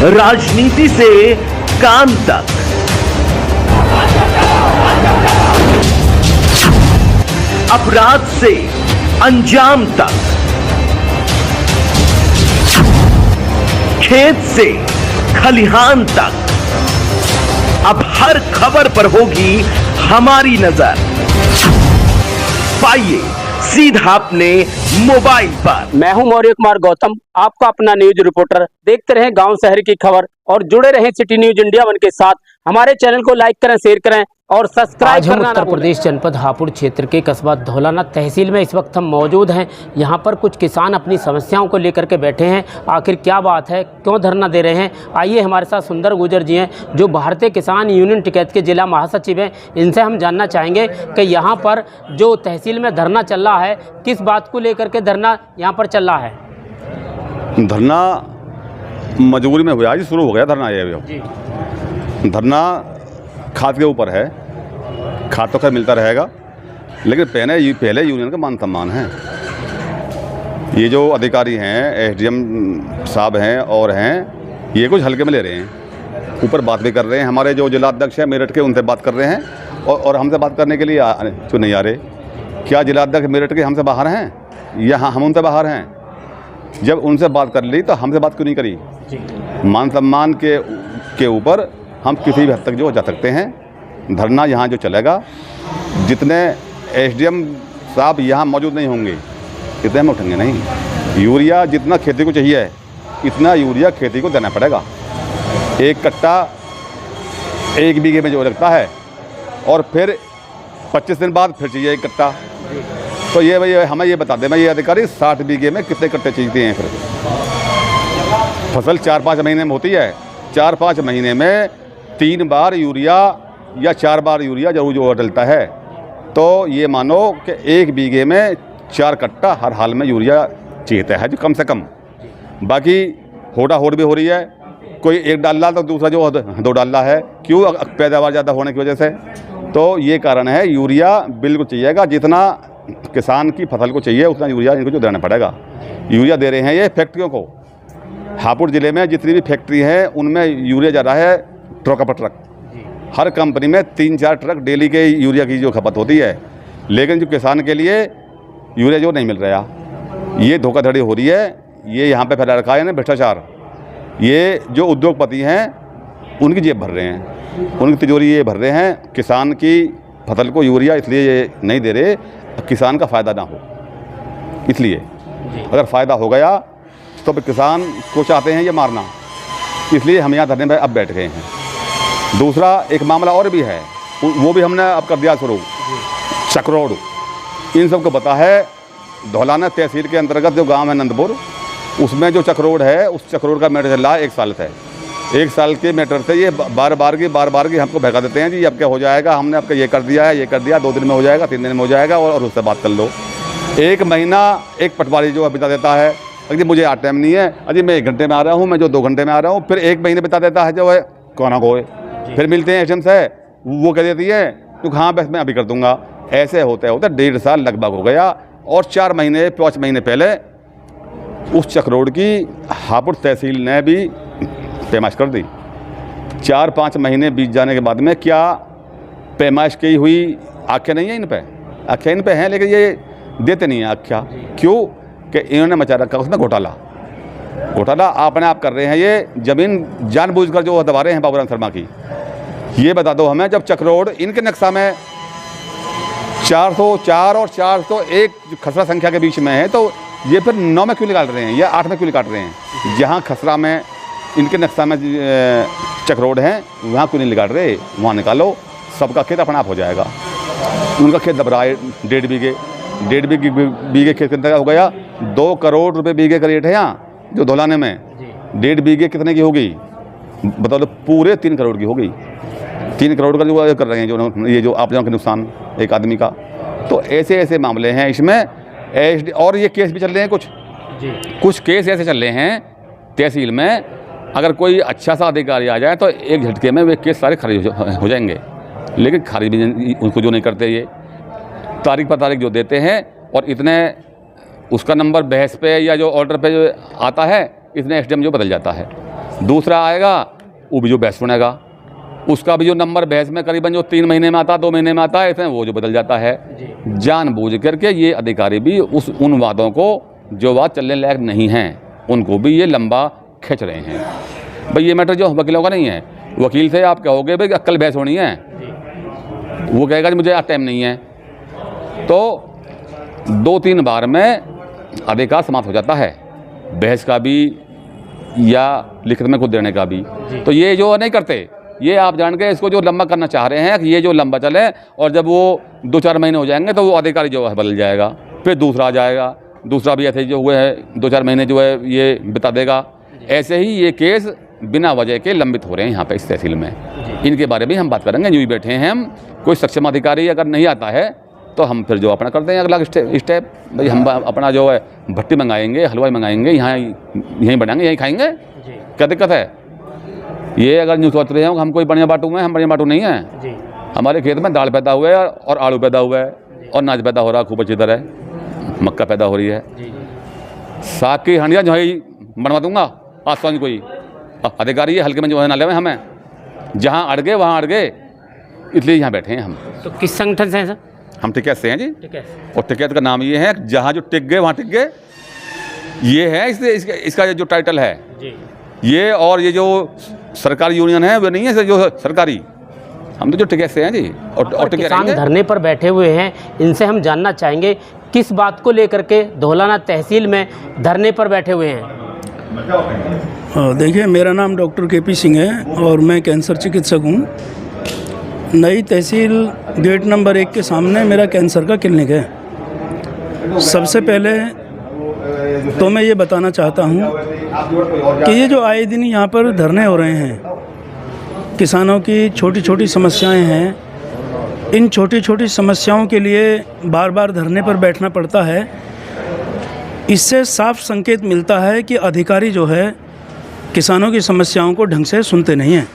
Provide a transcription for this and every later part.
राजनीति से काम तक, अपराध से अंजाम तक, खेत से खलिहान तक, अब हर खबर पर होगी हमारी नजर। पाइए सीधा अपने मोबाइल पर। मैं हूं मौर्य कुमार गौतम, आपका अपना न्यूज रिपोर्टर। देखते रहें गांव शहर की खबर और जुड़े रहें सिटी न्यूज इंडिया वन के साथ। हमारे चैनल को लाइक करें, शेयर करें और सब्सक्राइब करना ना भूलें। उत्तर प्रदेश जनपद हापुड़ क्षेत्र के कस्बा धौलाना तहसील में इस वक्त हम मौजूद हैं। यहाँ पर कुछ किसान अपनी समस्याओं को लेकर के बैठे हैं। आखिर क्या बात है, क्यों धरना दे रहे हैं? आइए, हमारे साथ सुंदर गुर्जर जी हैं जो भारतीय किसान यूनियन टिकैत के जिला महासचिव हैं। इनसे हम जानना चाहेंगे कि यहाँ पर जो तहसील में धरना चल रहा है, किस बात को लेकर के धरना यहाँ पर चल रहा है? धरना मजबूरी में हुआ, आज शुरू हो गया धरना। ये धरना खाद के ऊपर है। खाद तो खैर मिलता रहेगा, लेकिन पहले यूनियन का मान सम्मान है। ये जो अधिकारी हैं, एसडीएम साहब हैं और हैं, ये कुछ हल्के में ले रहे हैं। ऊपर बात भी कर रहे हैं। हमारे जो जिला अध्यक्ष हैं मेरठ के, उनसे बात कर रहे हैं और हमसे बात करने के लिए क्यों नहीं आ रहे? क्या जिला अध्यक्ष मेरठ के हमसे बाहर हैं या हम उनसे बाहर हैं? जब उनसे बात कर ली तो हमसे बात क्यों नहीं करी? मान सम्मान के ऊपर हम किसी भी हद तक जो जा सकते हैं। धरना यहाँ जो चलेगा, जितने एसडीएम साहब यहाँ मौजूद नहीं होंगे इतने हम उठेंगे नहीं। यूरिया जितना खेती को चाहिए इतना यूरिया खेती को देना पड़ेगा। एक कट्टा 1 बीघे में जो लगता है और फिर 25 दिन बाद फिर चाहिए 1 कट्टा। तो ये भाई हमें ये बता दें, मैं ये अधिकारी 60 बीघे में कितने कट्टे चाहिए हैं? फिर फसल 4-5 महीने में होती है। 4-5 महीने में 3 बार यूरिया या 4 बार यूरिया जरूर जो डलता है। तो ये मानो कि 1 बीघे में 4 कट्टा हर हाल में यूरिया चाहिए है, जो कम से कम। बाकी होड़ा होड़ भी हो रही है, कोई 1 डाला तो दूसरा जो 2 डाला है। क्यों? पैदावार ज़्यादा होने की वजह से। तो ये कारण है, यूरिया बिल्कुल चाहिएगा। जितना किसान की फसल को चाहिए उतना यूरिया इनको जो देना पड़ेगा। यूरिया दे रहे हैं ये फैक्ट्रियों को। हापुड़ ज़िले में जितनी भी फैक्ट्री हैं उनमें यूरिया जा रहा है ट्रक पर ट्रक। हर कंपनी में 3-4 ट्रक डेली के यूरिया की जो खपत होती है। लेकिन जो किसान के लिए यूरिया जो नहीं मिल रहा, ये धोखाधड़ी हो रही है। ये यहाँ पे फैला रखा है ना भ्रष्टाचार। ये जो उद्योगपति हैं उनकी जेब भर रहे हैं, उनकी तिजोरी ये भर रहे हैं। किसान की फसल को यूरिया इसलिए ये नहीं दे रहे किसान का फ़ायदा ना हो। इसलिए अगर फ़ायदा हो गया तो किसान को चाहते हैं ये मारना। इसलिए हम यहाँ धरने में अब बैठ गए हैं। दूसरा एक मामला और भी है, वो भी हमने अब कर दिया शुरू। चक्रोड, इन सबको पता है। धौलाना तहसील के अंतर्गत जो गांव है नंदपुर, उसमें जो चक्रोड है, उस चक्रोड का मैटर चल रहा है 1 साल से। 1 साल के मैटर से ये बार बार की हमको भगा देते हैं जी अब क्या हो जाएगा, हमने आपका ये कर दिया है, ये कर दिया, 2 दिन में हो जाएगा, 3 दिन में हो जाएगा और उससे बात कर लो। 1 महीना एक पटवारी जो बिता देता है, अजी मुझे आज टाइम नहीं है, अजी मैं 1 घंटे में आ रहा हूँ, मैं जो 2 घंटे में आ रहा हूँ। फिर 1 महीने बिता देता है जो है कोना कोई। फिर मिलते हैं एसडीएम से, वो कह देती है तो हाँ बस मैं अभी कर दूंगा। ऐसे होते होते 1.5 साल लगभग हो गया। और 4 महीने 5 महीने पहले उस चक्रोड की हापुड़ तहसील ने भी पैमाइश कर दी। 4-5 महीने बीत जाने के बाद में क्या पैमाइश की हुई आख्या नहीं है इन पे? आख्या इन पे हैं, लेकिन ये देते नहीं हैं आख्या। क्यों? कि इन्होंने मचा रखा उसमें घोटाला आपने आप कर रहे हैं। ये ज़मीन जानबूझकर जो दबा रहे हैं बाबूराम शर्मा की। ये बता दो हमें, जब चक्रोड इनके नक्शा में 404 और 401 खसरा संख्या के बीच में है, तो ये फिर 9 में क्यों निकाल रहे हैं या 8 में क्यों निकाल रहे हैं? जहाँ खसरा में इनके नक्शा में चक्रोड हैं वहाँ क्यों नहीं निकाल रहे? वहाँ निकालो, सबका खेत अपना आप हो जाएगा। उनका खेत दब रहा है 1.5 बीघे, 1.5 बीघे खेत कितना हो गया? 2 करोड़ रुपए बीघे का रेट है यहाँ जो धौलाने में। 1.5 बीघे कितने की होगी बताओ? तो पूरे 3 करोड़ की होगी। 3 करोड़ का जो कर रहे हैं जो ये जो आप जनों के नुकसान एक आदमी का। तो ऐसे मामले हैं इसमें। और ये केस भी चल रहे हैं, कुछ केस ऐसे चल रहे हैं तहसील में। अगर कोई अच्छा सा अधिकारी आ जाए तो एक झटके में वे केस सारे खारिज हो जाएंगे। लेकिन खारिज भी उनको जो नहीं करते, ये तारीख पर तारीख जो देते हैं और इतने उसका नंबर बहस पे या जो ऑर्डर पे जो आता है, इतने एसडीएम जो बदल जाता है। दूसरा आएगा वो भी जो भैंस सुनेगा, उसका भी जो नंबर भैंस में करीबन जो 3 महीने में आता, 2 महीने में आता है, इसमें वो जो बदल जाता है। जानबूझ करके ये अधिकारी भी उन वादों को जो बात चलने लायक नहीं हैं उनको भी ये लंबा खींच रहे हैं। भाई ये मैटर जो वकीलों का नहीं है, वकील से आप कहोगे भाई कल बहस होनी है, वो कहेगा कि मुझे आज टाइम नहीं है, तो 2-3 बार में अधिकार समाप्त हो जाता है, बहस का भी या लिखित में कुछ देने का भी। तो ये जो नहीं करते, ये आप जान के इसको जो लंबा करना चाह रहे हैं कि ये जो लंबा चले और जब वो 2-4 महीने हो जाएंगे तो वो अधिकारी जो है बदल जाएगा, फिर दूसरा आ जाएगा, दूसरा भी ऐसे जो हुए हैं 2-4 महीने जो है ये बिता देगा। ऐसे ही ये केस बिना वजह के लंबित हो रहे हैं यहाँ पे इस तहसील में। इनके बारे में हम बात करेंगे, यूँ ही बैठे हैं हम। कोई सक्षम अधिकारी अगर नहीं आता है तो हम फिर जो अपना करते हैं अगला स्टेप, भाई हम अपना जो है भट्टी मंगाएंगे, हलवाई मंगाएंगे, यहाँ यहीं बनाएंगे, यहीं खाएंगे, क्या दिक्कत है। ये अगर न्यूज़ सोच रहे हैं हम कोई बढ़िया बाटू में, हम बढ़िया बाटू नहीं हैं। हमारे खेत में दाल पैदा हुआ है और आलू पैदा हुआ है और अनाज पैदा हो रहा है खूब अच्छी तरह, मक्का पैदा हो रही है। साग की हंडिया जो है बनवा दूंगा आज सांझ कोई अधिकारी ये हल्के में जो है ना ले हमें, जहाँ अड़ गए वहाँ अड़ गए, इसलिए यहाँ बैठे हैं हम। तो किस संगठन से हैं सर? हम टिकैत से हैं जी। टिकैत। और टिकैत का नाम ये है जहाँ जो टिक गए वहाँ टिक गए, ये है इसका जो टाइटल है जी। ये। और ये जो सरकारी यूनियन है वो नहीं है जो सरकारी, हम तो जो टिकैत से हैं जी। और किसान धरने पर बैठे हुए हैं, इनसे हम जानना चाहेंगे किस बात को लेकर के धौलाना तहसील में धरने पर बैठे हुए हैं। देखिए, मेरा नाम डॉक्टर KP सिंह है और मैं कैंसर चिकित्सक हूँ। नई तहसील गेट नंबर 1 के सामने मेरा कैंसर का क्लिनिक है। सबसे पहले तो मैं ये बताना चाहता हूँ कि ये जो आए दिन यहाँ पर धरने हो रहे हैं, किसानों की छोटी छोटी समस्याएं हैं, इन छोटी छोटी समस्याओं के लिए बार बार धरने पर बैठना पड़ता है। इससे साफ संकेत मिलता है कि अधिकारी जो है किसानों की समस्याओं को ढंग से सुनते नहीं हैं।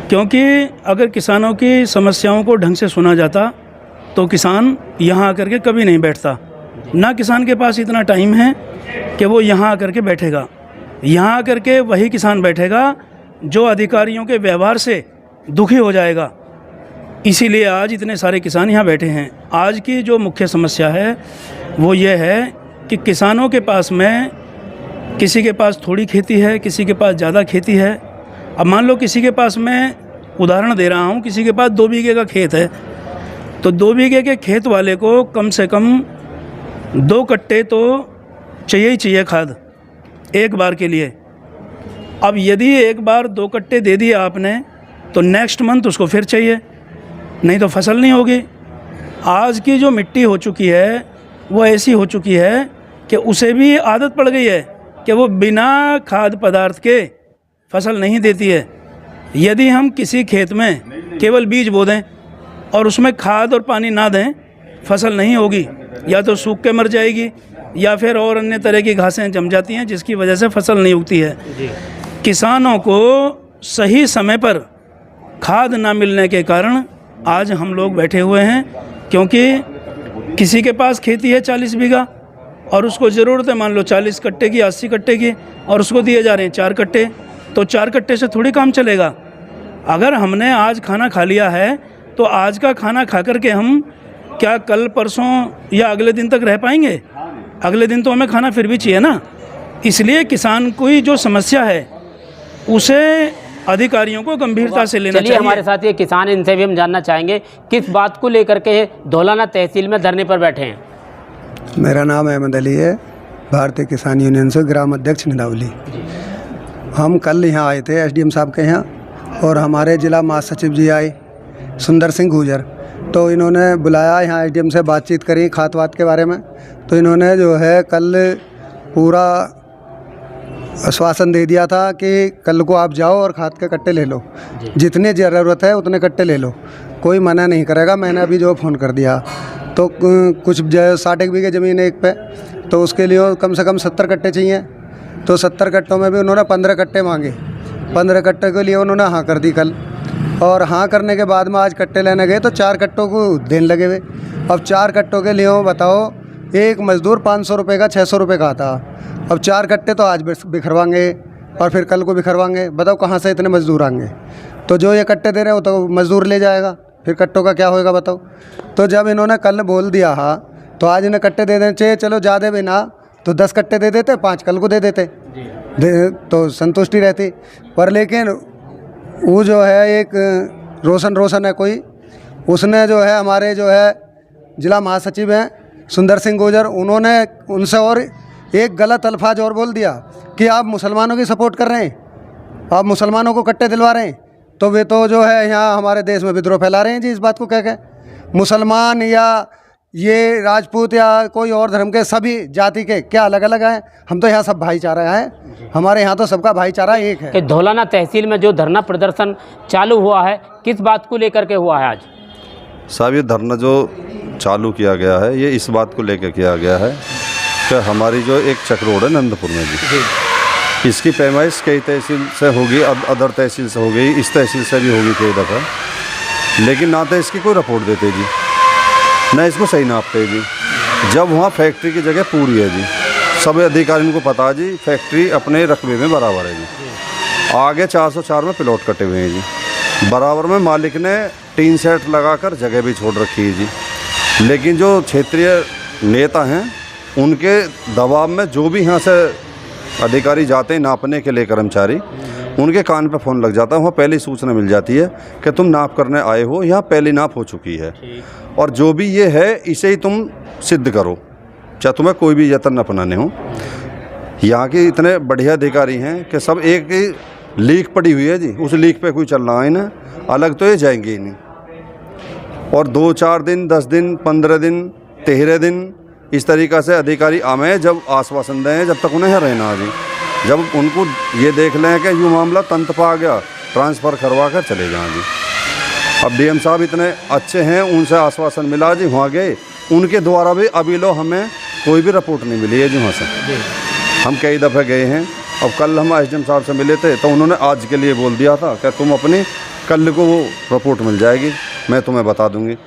क्योंकि अगर किसानों की समस्याओं को ढंग से सुना जाता तो किसान यहाँ आकर के कभी नहीं बैठता। ना किसान के पास इतना टाइम है कि वो यहाँ आकर के बैठेगा। यहाँ आकर के वही किसान बैठेगा जो अधिकारियों के व्यवहार से दुखी हो जाएगा। इसीलिए आज इतने सारे किसान यहाँ बैठे हैं। आज की जो मुख्य समस्या है वो ये है कि किसानों के पास में, किसी के पास थोड़ी खेती है, किसी के पास ज़्यादा खेती है। अब मान लो किसी के पास, मैं उदाहरण दे रहा हूँ, किसी के पास 2 बीघे का खेत है, तो 2 बीघे के खेत वाले को कम से कम 2 कट्टे तो चाहिए ही चाहिए खाद एक बार के लिए। अब यदि एक बार 2 कट्टे दे दिए आपने तो नेक्स्ट मंथ उसको फिर चाहिए, नहीं तो फसल नहीं होगी। आज की जो मिट्टी हो चुकी है वो ऐसी हो चुकी है कि उसे भी आदत पड़ गई है कि वो बिना खाद पदार्थ के फसल नहीं देती है। यदि हम किसी खेत में केवल बीज बो दें और उसमें खाद और पानी ना दें, फसल नहीं होगी, या तो सूख के मर जाएगी या फिर और अन्य तरह की घासें जम जाती हैं जिसकी वजह से फसल नहीं उगती है। किसानों को सही समय पर खाद ना मिलने के कारण आज हम लोग बैठे हुए हैं। क्योंकि किसी के पास खेती है 40 बीघा और उसको ज़रूरत है मान लो 40 कट्टे की, 80 कट्टे की, और उसको दिए जा रहे हैं 4 कट्टे, तो 4 कट्टे से थोड़ी काम चलेगा। अगर हमने आज खाना खा लिया है तो आज का खाना खा कर के हम क्या कल परसों या अगले दिन तक रह पाएंगे? अगले दिन तो हमें खाना फिर भी चाहिए ना। इसलिए किसान की जो समस्या है उसे अधिकारियों को गंभीरता से लेना चाहिए। हमारे साथ ये किसान, इनसे भी हम जानना चाहेंगे किस बात को लेकर के धौलाना तहसील में धरने पर बैठे हैं। मेरा नाम अहमद अली है, भारतीय किसान यूनियन से ग्राम अध्यक्ष निदावली। हम कल यहाँ आए थे SDM साहब के यहाँ, और हमारे ज़िला महासचिव जी आए सुंदर सिंह गुजर, तो इन्होंने बुलाया यहाँ SDM से बातचीत करी खाद वाद के बारे में। तो इन्होंने जो है कल पूरा आश्वासन दे दिया था कि कल को आप जाओ और खाद के कट्टे ले लो, जितने ज़रूरत है उतने कट्टे ले लो, कोई मना नहीं करेगा। मैंने अभी जो फ़ोन कर दिया तो कुछ 60 बीघे ज़मीन है एक पे, तो उसके लिए कम से कम 70 कट्टे चाहिए। तो 70 कट्टों में भी उन्होंने 15 कट्टे मांगे। 15 कट्टे के लिए उन्होंने हाँ कर दी कल, और हाँ करने के बाद में आज कट्टे लेने गए तो 4 कट्टों को देने लगे हुए। अब 4 कट्टों के लिए बताओ, एक मज़दूर 500 रुपये का 600 रुपये का आता। अब 4 कट्टे तो आज बिखरवाएंगे, और फिर कल को बिखरवाएंगे। बताओ कहाँ से इतने मजदूर आएंगे? तो जो ये कट्टे दे रहे हो तो मजदूर ले जाएगा, फिर कट्टों का क्या होएगा बताओ। तो जब इन्होंने कल बोल दिया तो आज इन्हें कट्टे दे देने चाहिए। चलो ज़्यादा भी ना तो 10 कट्टे दे देते, 5 कल को दे देते तो संतुष्टि रहती। पर लेकिन वो जो है एक रोशन है कोई, उसने जो है हमारे जो है जिला महासचिव हैं सुंदर सिंह गुर्जर, उन्होंने उनसे और एक गलत अल्फाज और बोल दिया कि आप मुसलमानों की सपोर्ट कर रहे हैं, आप मुसलमानों को कट्टे दिलवा रहे हैं। तो वे तो जो है यहाँ हमारे देश में विद्रोह फैला रहे हैं जी। इस बात को कह के मुसलमान या ये राजपूत या कोई और धर्म के सभी जाति के क्या अलग अलग हैं? हम तो यहाँ सब भाईचारा है, हमारे यहाँ तो सबका भाईचारा एक है। कि धौलाना तहसील में जो धरना प्रदर्शन चालू हुआ है, किस बात को लेकर के हुआ है आज? साहब ये धरना जो चालू किया गया है ये इस बात को लेकर किया गया है कि हमारी जो एक चक रोड है नंदपुर में जी, इसकी पैमाइश कई तहसील से होगी, अदर तहसील से हो गई, इस तहसील से भी होगी कई दफ़ा, लेकिन ना तो इसकी कोई रिपोर्ट देते जी, ना इसको सही नापते जी। जब वहाँ फैक्ट्री की जगह पूरी है जी, सब अधिकारियों को पता जी फैक्ट्री अपने रकबे में बराबर है जी। आगे 404 में प्लॉट कटे हुए हैं जी, बराबर में मालिक ने टीन सेट लगाकर जगह भी छोड़ रखी है जी। लेकिन जो क्षेत्रीय नेता हैं उनके दबाव में जो भी यहाँ से अधिकारी जाते हैं नापने के लिए, कर्मचारी, उनके कान पे फ़ोन लग जाता है, वहाँ पहली सूचना मिल जाती है कि तुम नाप करने आए हो, यहाँ पहली नाप हो चुकी है और जो भी ये है इसे ही तुम सिद्ध करो, चाहे तुम्हें कोई भी यत्न अपनाने हो। यहाँ के इतने बढ़िया अधिकारी हैं कि सब एक ही लीक पड़ी हुई है जी, उस लीक पे कोई चल रहा है ना, अलग तो ये जाएंगे ही नहीं। और 2-4 दिन, 10 दिन, 15 दिन, 13 दिन इस तरीक़ा से अधिकारी आवे जब आश्वासन दें, जब तक उन्हें यहाँ रहना जी। जब उनको ये देख लें कि यूँ मामला तंत पा गया, ट्रांसफ़र करवा कर चले जाएँ जी। अब डीएम साहब इतने अच्छे हैं, उनसे आश्वासन मिला जी, वहाँ गए, उनके द्वारा भी अभी लो हमें कोई भी रिपोर्ट नहीं मिली है जी वहाँ से। हम कई दफ़े गए हैं। अब कल हम एसडीएम साहब से मिले थे तो उन्होंने आज के लिए बोल दिया था कि तुम अपनी कल को वो रिपोर्ट मिल जाएगी, मैं तुम्हें बता दूंगी।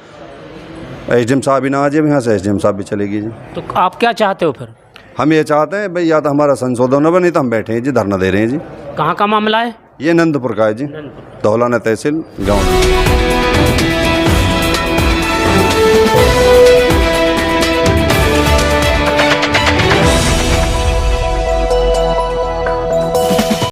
एसडीएम साहब ही ना आ जाए यहाँ से, एसडीएम साहब भी चलेगी जी। तो आप क्या चाहते हो फिर? हम ये चाहते हैं भाई या तो हमारा संशोधन हो, नहीं तो हम बैठे हैं जी, धरना दे रहे हैं जी। कहाँ का मामला है? ये नंदपुर का है जी, धौलाना तहसील गाँव में।